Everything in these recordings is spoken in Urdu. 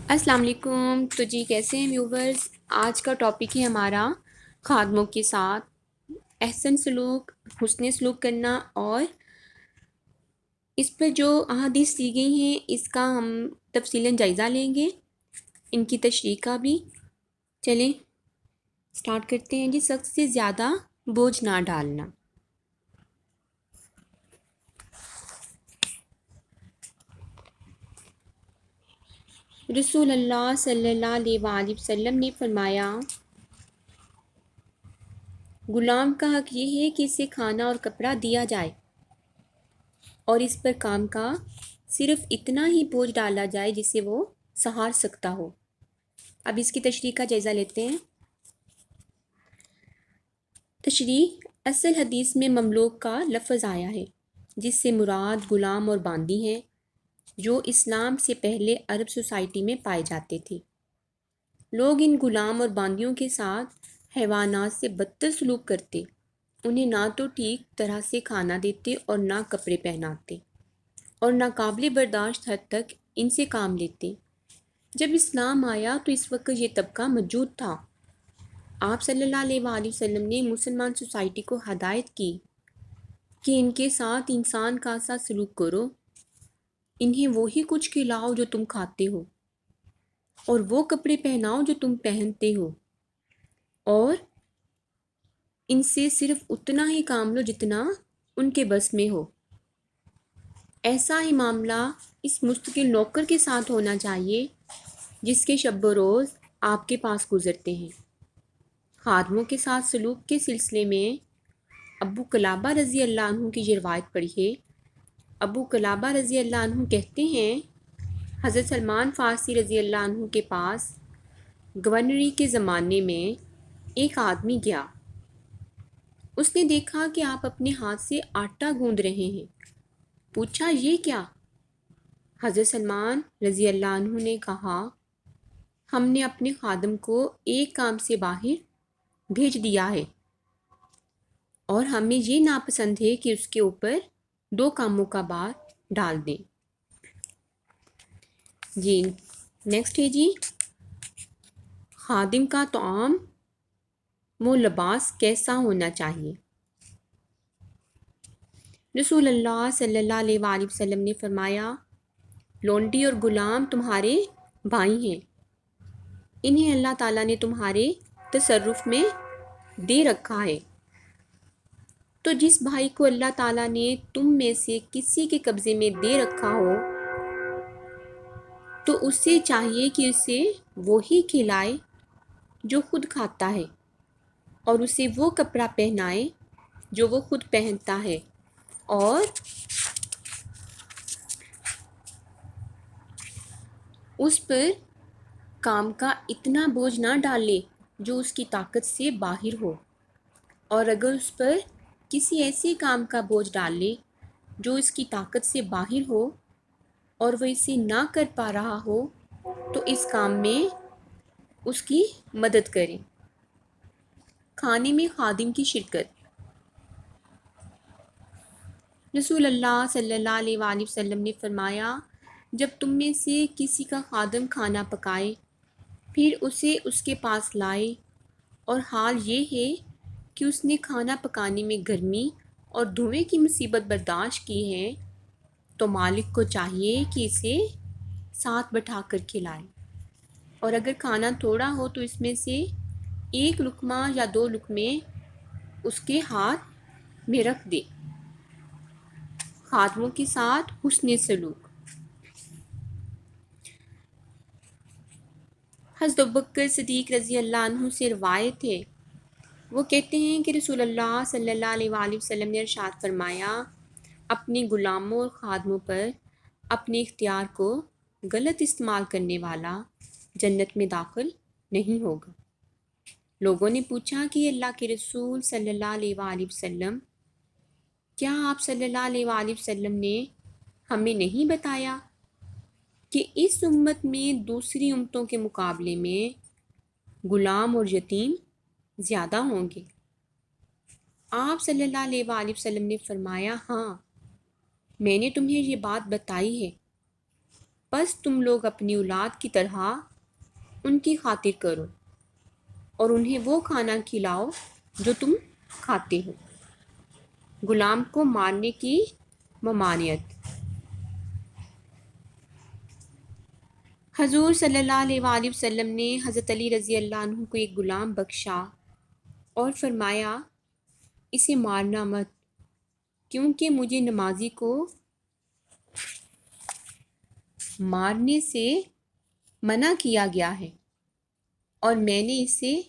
السلام علیکم۔ تو جی کیسے ہیں ویورز؟ آج کا ٹاپک ہے ہمارا خادموں کے ساتھ احسن سلوک، حسن سلوک کرنا، اور اس پر جو احادیث دی گئی ہیں اس کا ہم تفصیلاً جائزہ لیں گے، ان کی تشریح کا بھی۔ چلیں سٹارٹ کرتے ہیں جی۔ سخت سے زیادہ بوجھ نہ ڈالنا۔ رسول اللہ صلی اللہ علیہ وآلہ وسلم نے فرمایا، غلام کا حق یہ ہے کہ اسے کھانا اور کپڑا دیا جائے اور اس پر کام کا صرف اتنا ہی بوجھ ڈالا جائے جسے وہ سہار سکتا ہو۔ اب اس کی تشریح کا جائزہ لیتے ہیں۔ تشریح: اصل حدیث میں مملوک کا لفظ آیا ہے، جس سے مراد غلام اور باندی ہیں، جو اسلام سے پہلے عرب سوسائٹی میں پائے جاتے تھے۔ لوگ ان غلام اور باندیوں کے ساتھ حیوانات سے بدتر سلوک کرتے، انہیں نہ تو ٹھیک طرح سے کھانا دیتے اور نہ کپڑے پہناتے، اور ناقابل برداشت حد تک ان سے کام لیتے۔ جب اسلام آیا تو اس وقت یہ طبقہ موجود تھا۔ آپ صلی اللہ علیہ وآلہ وسلم نے مسلمان سوسائٹی کو ہدایت کی کہ ان کے ساتھ انسان کا سا سلوک کرو، انہیں وہی کچھ کھلاؤ جو تم کھاتے ہو، اور وہ کپڑے پہناؤ جو تم پہنتے ہو، اور ان سے صرف اتنا ہی کام لو جتنا ان کے بس میں ہو۔ ایسا ہی معاملہ اس مستقل نوکر کے ساتھ ہونا چاہیے جس کے شب و روز آپ کے پاس گزرتے ہیں۔ خادموں کے ساتھ سلوک کے سلسلے میں ابو قلابہ رضی اللہ عنہ کی یہ روایت پڑھیے۔ ابو قلابہ رضی اللہ عنہ کہتے ہیں، حضرت سلمان فارسی رضی اللہ عنہ کے پاس گورنری کے زمانے میں ایک آدمی گیا۔ اس نے دیکھا کہ آپ اپنے ہاتھ سے آٹا گوندھ رہے ہیں۔ پوچھا، یہ کیا؟ حضرت سلمان رضی اللہ عنہ نے کہا، ہم نے اپنے خادم کو ایک کام سے باہر بھیج دیا ہے، اور ہمیں یہ ناپسند ہے کہ اس کے اوپر 2 کاموں کا بار ڈال دیں۔ جی نیکسٹ ہے جی، خادم کا طعام و لباس کیسا ہونا چاہیے؟ رسول اللہ صلی اللہ علیہ وآلہ وسلم نے فرمایا، لونڈی اور غلام تمہارے بھائی ہیں، انہیں اللہ تعالیٰ نے تمہارے تصرف میں دے رکھا ہے۔ تو جس بھائی کو اللہ تعالیٰ نے تم میں سے کسی کے قبضے میں دے رکھا ہو تو اسے چاہیے کہ اسے وہی کھلائے جو خود کھاتا ہے، اور اسے وہ کپڑا پہنائے جو وہ خود پہنتا ہے، اور اس پر کام کا اتنا بوجھ نہ ڈالے جو اس کی طاقت سے باہر ہو، اور اگر اس پر کسی ایسے کام کا بوجھ ڈال لے جو اس کی طاقت سے باہر ہو اور وہ اسے نہ کر پا رہا ہو تو اس کام میں اس کی مدد کریں۔ کھانے میں خادم کی شرکت۔ رسول اللہ صلی اللہ علیہ وآلہ وسلم نے فرمایا، جب تم میں سے کسی کا خادم کھانا پکائے پھر اسے اس کے پاس لائے اور حال یہ ہے کہ اس نے کھانا پکانے میں گرمی اور دھویں کی مصیبت برداشت کی ہے، تو مالک کو چاہیے کہ اسے ساتھ بٹھا کر کھلائے، اور اگر کھانا تھوڑا ہو تو اس میں سے 1 لقمہ یا 2 لقمے اس کے ہاتھ میں رکھ دے۔ خادموں کے ساتھ حسن سلوک۔ حضرت ابوبکر صدیق رضی اللہ عنہ سے روایت ہے، وہ کہتے ہیں کہ رسول اللہ صلی اللہ علیہ وآلہ وسلم نے ارشاد فرمایا، اپنے غلاموں اور خادموں پر اپنے اختیار کو غلط استعمال کرنے والا جنت میں داخل نہیں ہوگا۔ لوگوں نے پوچھا کہ اللہ کے رسول صلی اللہ علیہ وآلہ وسلم، کیا آپ صلی اللہ علیہ وآلہ وسلم نے ہمیں نہیں بتایا کہ اس امت میں دوسری امتوں کے مقابلے میں غلام اور یتیم زیادہ ہوں گے؟ آپ صلی اللہ علیہ وآلہ وسلم نے فرمایا، ہاں، میں نے تمہیں یہ بات بتائی ہے۔ بس تم لوگ اپنی اولاد کی طرح ان کی خاطر کرو اور انہیں وہ کھانا کھلاؤ جو تم کھاتے ہو۔ غلام کو مارنے کی ممانعت۔ حضور صلی اللہ علیہ وآلہ وسلم نے حضرت علی رضی اللہ عنہ کو ایک غلام بخشا اور فرمایا اسے مارنا مت، کیونکہ مجھے نمازی کو مارنے سے منع کیا گیا ہے اور میں نے اسے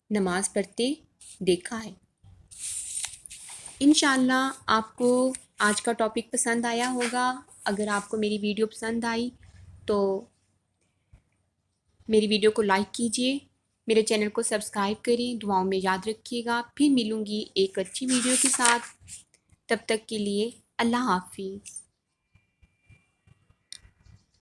نماز پڑھتے دیکھا ہے۔ انشاءاللہ آپ کو آج کا ٹاپک پسند آیا ہوگا۔ اگر آپ کو میری ویڈیو پسند آئی تو میری ویڈیو کو لائک کیجئے، میرے چینل کو سبسکرائب کریں، دعاؤں میں یاد رکھیے گا۔ پھر ملوں گی ایک اچھی ویڈیو کے ساتھ، تب تک کے لیے اللہ حافظ۔